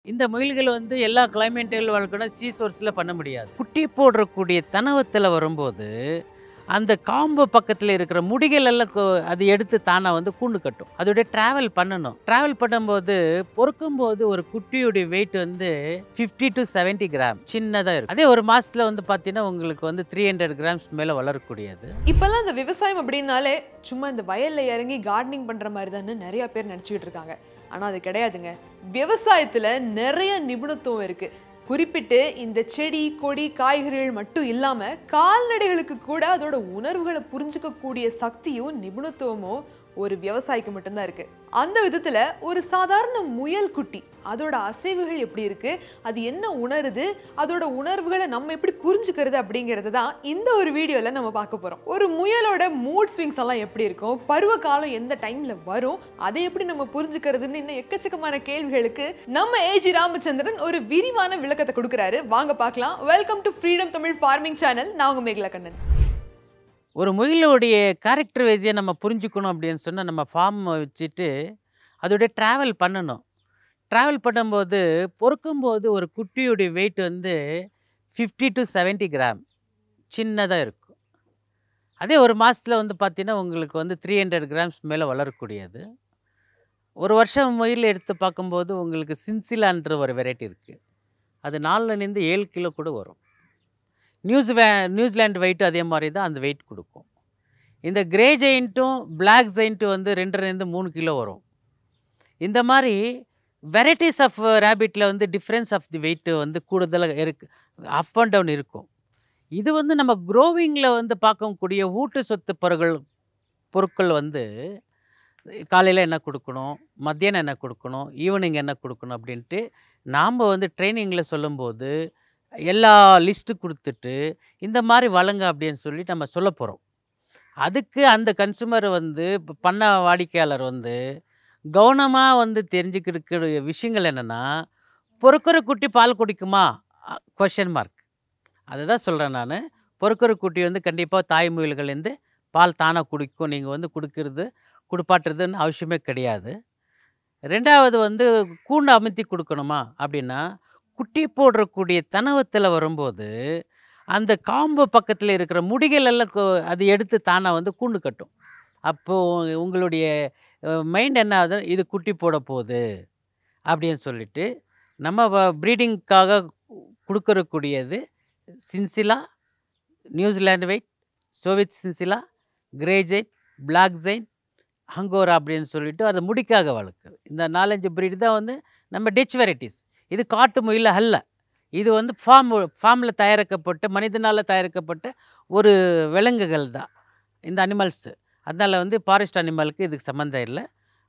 இந்த முயல்கள் வந்து எல்லா கிளைமேட்டுகள் வளர்க்கணும் சீசோர்ஸில் பண்ண முடியாது. குட்டி போடக்கூடிய தனவத்தில் வரும்போது, அந்த காம்பு பக்கத்தில் இருக்கிற முடிகள் எல்லாம் அது எடுத்து தானா வந்து கூண்டு கட்டும். அதோட ட்ராவல் பண்ணணும். ட்ராவல் பண்ணும்போது பொறுக்கும்போது ஒரு குட்டியுடைய வெயிட் வந்து 50 to 70 கிராம் சின்னதாக இருக்கும். அதே ஒரு மாசத்துல வந்து பார்த்தீங்கன்னா உங்களுக்கு வந்து 300 கிராம்ஸ் மேலே வளரக்கூடியது. இப்பெல்லாம் இந்த விவசாயம் அப்படின்னாலே சும்மா இந்த வயல்ல இறங்கி கார்டனிங் பண்ற மாதிரி தான் நிறைய பேர் நினைச்சுக்கிட்டு இருக்காங்க. ஆனா அது கிடையாதுங்க. விவசாயத்துல நிறைய நிபுணத்துவம் இருக்கு. குறிப்பிட்டு இந்த செடி கொடி காய்கறிகள் மட்டும் இல்லாம கால்நடைகளுக்கு கூட அதோட உணர்வுகளை புரிஞ்சுக்கக்கூடிய சக்தியும் நிபுணத்துவமும் ஒரு விவசாயிக்கு மட்டும்தான் இருக்கு. அந்த விதத்துல ஒரு சாதாரண முயல் குட்டி அதோட அசைவுகள் எப்படி இருக்கு, அது என்ன உணருது, அதோட உணர்வுகளை நம்ம எப்படி புரிஞ்சுக்கிறது அப்படிங்கிறது தான் இந்த ஒரு வீடியோல நம்ம பார்க்க போறோம். ஒரு முயலோட மூட் ஸ்விங்ஸ் எல்லாம் எப்படி இருக்கும், பருவ காலம் எந்த டைம்ல வரும், அதை எப்படி நம்ம புரிஞ்சுக்கிறதுன்னு இன்னும் எக்கச்சக்கமான கேள்விகளுக்கு நம்ம ஏஜி ராமச்சந்திரன் ஒரு விரிவான விளக்கத்தை கொடுக்குறாரு. வாங்க பார்க்கலாம். Welcome to freedom Tamil farming channel. நான் உங்க மேகலா கண்ணன். ஒரு முயலுடைய கேரக்டர் வைஸை நம்ம புரிஞ்சுக்கணும் அப்படின்னு சொன்னால் நம்ம ஃபார்ம் வச்சுட்டு அதோடைய ட்ராவல் பண்ணணும். ட்ராவல் பண்ணும்போது பொறுக்கும்போது ஒரு குட்டியுடைய வெயிட் வந்து 50 to 70 கிராம் சின்னதாக இருக்கும். அதே ஒரு மாதத்தில் வந்து பார்த்திங்கன்னா உங்களுக்கு வந்து 300 கிராம்ஸ் மேலே வளரக்கூடியது. ஒரு வருஷம் முயல் எடுத்து பார்க்கும்போது உங்களுக்கு சின்சிலான்ற ஒரு வெரைட்டி இருக்குது. அது 4லேருந்து 7 கிலோ கூட வரும். நியூசிலாண்ட் வெயிட்டும் அதே மாதிரி தான் அந்த வெயிட் கொடுக்கும். இந்த கிரே ஜெயிண்ட்டும் பிளாக் ஜெயிண்ட்டும் வந்து 2லேருந்து 3 கிலோ வரும். இந்த மாதிரி வெரைட்டிஸ் ஆஃப் ரேபிட்டில் வந்து டிஃப்ரென்ஸ் ஆஃப் தி வெயிட்டு வந்து கூடுதலாக இருக்குது, அப் அண்ட் டவுன் இருக்கும். இது வந்து நம்ம க்ரோவிங்கில் வந்து பார்க்கக்கூடிய ஊட்டச்சத்து பொருட்கள் வந்து காலையில் என்ன கொடுக்கணும், மத்தியானம் என்ன கொடுக்கணும், ஈவினிங் என்ன கொடுக்கணும் அப்படின்ட்டு நாம் வந்து ட்ரைனிங்கில் சொல்லும்போது எல்லா லிஸ்ட்டு கொடுத்துட்டு இந்த மாதிரி வழங்க அப்படின்னு சொல்லி நம்ம சொல்ல போகிறோம். அதுக்கு அந்த கன்சூமர் வந்து இப்போ பண்ண வாடிக்கையாளர் வந்து கவனமாக வந்து தெரிஞ்சுக்கிற விஷயங்கள் என்னென்னா, பொறுக்கிற குட்டி பால் குடிக்குமா கொஷன் மார்க். அதை தான் சொல்கிறேன் நான். பொறுக்கிற குட்டி வந்து கண்டிப்பாக தாய் முயல்கள்லேருந்து பால் தானாக குடிக்கும். நீங்கள் வந்து குடுப்பாட்டுறதுன்னு அவசியமே கிடையாது. 2வது வந்து கூண்டு அமுத்தி கொடுக்கணுமா அப்படின்னா, குட்டி போடக்கூடிய தனவத்தில் வரும்போது அந்த காம்பு பக்கத்தில் இருக்கிற முடிகள் எல்லாம் அது எடுத்து தானாக வந்து கூண்டு கட்டும். அப்போது உங்களுடைய மைண்ட் என்ன ஆகுது, இது குட்டி போட போகுது அப்படின்னு சொல்லிட்டு நம்ம ப்ரீடிங்க்காக கொடுக்கறக்கூடியது chinchilla, New Zealand white, Soviet chinchilla, grey giant, black giant, angora அப்படின்னு சொல்லிட்டு அது முடிக்காக வளர்க்குது. இந்த 4-5 ப்ரீடு தான் வந்து நம்ம டச் வெரைட்டிஸ். இது காட்டு முயல் அல்ல. இது வந்து ஃபார்மில் தயாரிக்கப்பட்ட மனிதனால் தயாரிக்கப்பட்ட ஒரு விலங்குகள் தான் இந்த அனிமல்ஸு. அதனால் வந்து ஃபாரஸ்ட் அனிமலுக்கு இதுக்கு சம்மந்தம் இல்லை.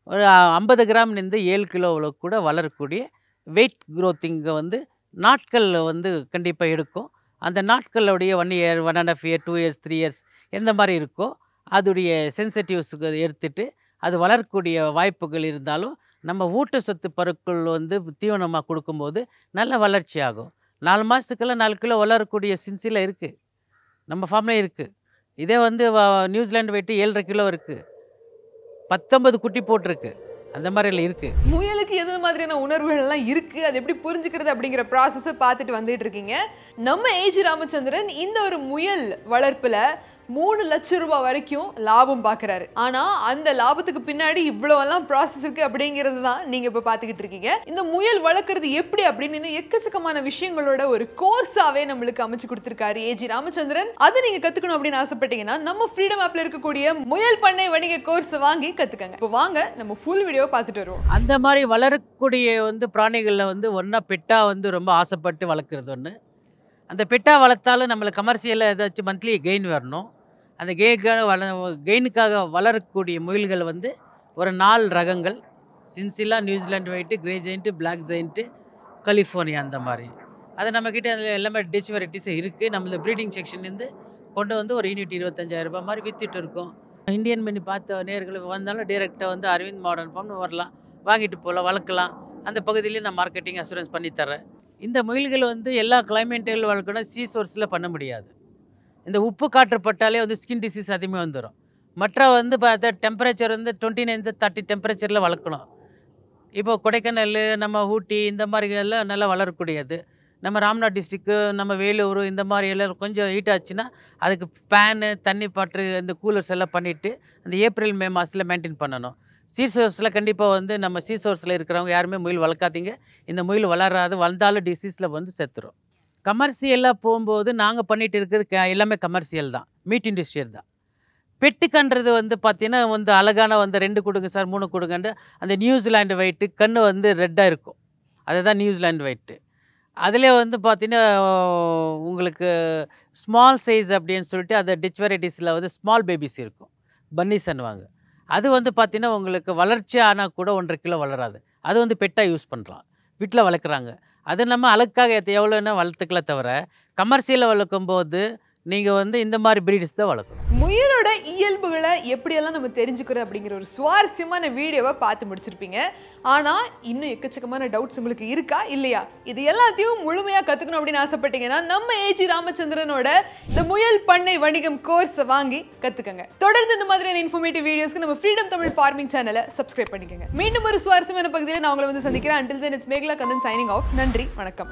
ஒரு 50 கிராம்லேருந்து 7 கிலோவில் கூட வளரக்கூடிய வெயிட் க்ரோத்திங்கை வந்து நாட்கள் வந்து கண்டிப்பாக எடுக்கும். அந்த நாட்களுடைய 1 இயர், 1.5 இயர், 2 இயர்ஸ், 3 இயர்ஸ் எந்த மாதிரி இருக்கோ அதோடைய சென்சிட்டிவ்ஸுக்கு எடுத்துகிட்டு அது வளரக்கூடிய வாய்ப்புகள் இருந்தாலும் நம்ம ஊட்டச்சத்து பொருட்கள் வந்து தீவனமாக கொடுக்கும்போது நல்ல வளர்ச்சி ஆகும். 4 மாதத்துக்கெல்லாம் 4 கிலோ வளரக்கூடிய சின்சில இருக்குது, நம்ம ஃபார்ம்லேயே இருக்குது. இதே வந்து நியூசிலாண்ட் வெயிட்டு 7.5 கிலோ இருக்குது, 19 குட்டி போட்டிருக்கு. அந்த மாதிரிலாம் இருக்குது. முயலுக்கு எது மாதிரியான உணர்வுகள் எல்லாம் இருக்கு, அது எப்படி புரிஞ்சுக்கிறது அப்படிங்கிற ப்ராசஸை பார்த்துட்டு வந்துட்டு இருக்கீங்க. நம்ம ஏஜி ராமச்சந்திரன் இந்த ஒரு முயல் வளர்ப்புல 3 லட்சம் ரூபாய் வரைக்கும் லாபம் பார்க்குறாரு. ஆனா அந்த லாபத்துக்கு பின்னாடி இவ்வளவெல்லாம் ப்ராசஸ் இருக்கு அப்படிங்கிறது தான் நீங்க இப்ப பார்த்துக்கிட்டு இருக்கீங்க. இந்த முயல் வளர்க்குறது எப்படி அப்படின்னு எக்கச்சக்கமான விஷயங்களோட ஒரு கோர்ஸாவே நம்மளுக்கு அமைச்சு கொடுத்துருக்காரு ஏஜி ராமச்சந்திரன். அதை நீங்க கத்துக்கணும் அப்படின்னு ஆசைப்பட்டீங்கன்னா நம்ம ஃப்ரீடம் ஆப்ல இருக்கக்கூடிய முயல் பண்ணை வணிக கோர்ஸ் வாங்கி கத்துக்கங்க. இப்போ வாங்க நம்ம ஃபுல் வீடியோ பார்த்துட்டு வருவோம். அந்த மாதிரி வளரக்கூடிய வந்து பிராணிகளில் வந்து ஒன்றா பெட்டாக வந்து ரொம்ப ஆசைப்பட்டு வளர்க்குறது ஒன்று. அந்த பெட்டாக வளர்த்தாலும் நம்மளுக்கு கமர்ஷியலில் ஏதாச்சும் மந்த்லி கெயின் வரணும். அந்த கெயினுக்காக வளரக்கூடிய முயல்கள் வந்து ஒரு 4 ரகங்கள்: chinchilla, New Zealand white, grey giant, black giant, California. அந்த மாதிரி அது நம்மக்கிட்ட அதில் எல்லாமே டச் வெரைட்டிஸே இருக்குது. நம்மள ப்ரீடிங் செக்ஷன்லேருந்து கொண்டு வந்து ஒரு யூனிட் 25,000 ரூபாய் மாதிரி விற்றுட்டு இருக்கோம். இந்தியன் பண்ணி பார்த்த நேர்கள் வந்தாலும் டைரெக்டாக வந்து அரவிந்த் மாடர்ன் ஃபார்ம்னு வரலாம், வாங்கிட்டு போகலாம், வளர்க்கலாம். அந்த பகுதியிலேயே நான் மார்க்கெட்டிங் அசூரன்ஸ் பண்ணித்தரேன். இந்த முயல்கள் வந்து எல்லா கிளைமேட்டுகள் வளர்க்கணும் சீசோர்ஸில் பண்ண முடியாது. இந்த உப்பு காற்று பட்டாலே வந்து ஸ்கின் டிசீஸ் அதிகமாக வந்துடும். மற்ற வந்து பார்த்தா டெம்பரேச்சர் வந்து 29 to 30 டெம்பரேச்சரில் வளர்க்கணும். இப்போ கொடைக்கானல், நம்ம ஊட்டி இந்த மாதிரி எல்லாம் நல்லா வளரக்கூடியது. நம்ம ராம்நாத் டிஸ்ட்ரிக்கு, நம்ம வேலூர் இந்த மாதிரி எல்லாம் கொஞ்சம் ஹீட் ஆச்சுன்னா, அதுக்கு ஃபேனு, தண்ணி பாட்டு, இந்த கூலர்ஸ் எல்லாம் பண்ணிவிட்டு, அந்த ஏப்ரல், மே மாதத்தில் மெயின்டைன் பண்ணணும். சீசோர்ஸில் கண்டிப்பாக வந்து நம்ம சீசோர்ஸில் இருக்கிறவங்க யாருமே முயல் வளர்க்காதீங்க. இந்த முயல் வளராது, வளர்ந்தாலும் டிசீஸில் வந்து செத்துரும். கமர்ஷியலாக போகும்போது நாங்கள் பண்ணிகிட்டு இருக்கிறது எல்லாமே கமர்ஷியல் தான், மீட் இண்டஸ்ட்ரியல் தான். பெட்டுக்கன்றது வந்து பார்த்தீங்கன்னா வந்து அழகான வந்து 2 கொடுங்க சார், 3 கொடுங்கன்ட்டு அந்த நியூசிலாண்டு ஒயிட்டு கண்ணு வந்து ரெட்டாக இருக்கும். அதுதான் நியூசிலாண்டு ஒயிட்டு. அதிலே வந்து பார்த்தீங்கன்னா உங்களுக்கு ஸ்மால் சைஸ் அப்படின்னு சொல்லிட்டு அந்த டிச் வெரைட்டிஸில் வந்து ஸ்மால் பேபிஸ் இருக்கும், பன்னீஸ்ன்னுவாங்க. அது வந்து பார்த்தீங்கன்னா உங்களுக்கு வளர்ச்சி ஆனால் கூட 1.5 கிலோ வளராது. அது வந்து பெட்டாக யூஸ் பண்ணலாம், வீட்டில் வளர்க்குறாங்க. அது நம்ம அழகுக்காக எவ்வளோன்னா வளர்த்துக்கலாம் தவிர, கமர்ஷியலில் வளர்க்கும்போது நீங்கள் வந்து இந்த மாதிரி பிரீட்ஸ் தான் வளர்க்கணும். முயலோட இயல்புகளை எப்படியெல்லாம் நம்ம தெரிஞ்சுக்கிறது அப்படிங்கிற ஒரு சுவாரஸ்யமான வீடியோவை பார்த்து முடிச்சிருப்பீங்க. ஆனால் இன்னும் எக்கச்சக்கமான டவுட்ஸ் உங்களுக்கு இருக்கா இல்லையா? இது எல்லாத்தையும் முழுமையாக கற்றுக்கணும் அப்படின்னு ஆசைப்பட்டீங்கன்னா நம்ம ஏஜி ராமச்சந்திரனோட இந்த முயல் பண்ணை வணிகம் கோர்ஸை வாங்கி கற்றுக்கங்க. தொடர்ந்து இந்த மாதிரியான இன்ஃபர்மேட்டிவ் வீடியோஸ்க்கு நம்ம ஃப்ரீடம் தமிழ் ஃபார்மிங் சேனலை சப்ஸ்கிரைப் பண்ணிக்கோங்க. மீண்டும் ஒரு சுவாரஸ்யமான பகுதியில் நான் உங்களை வந்து சந்திக்கிறேன். Until then, it's Meghla Kandan signing off. நன்றி, வணக்கம்.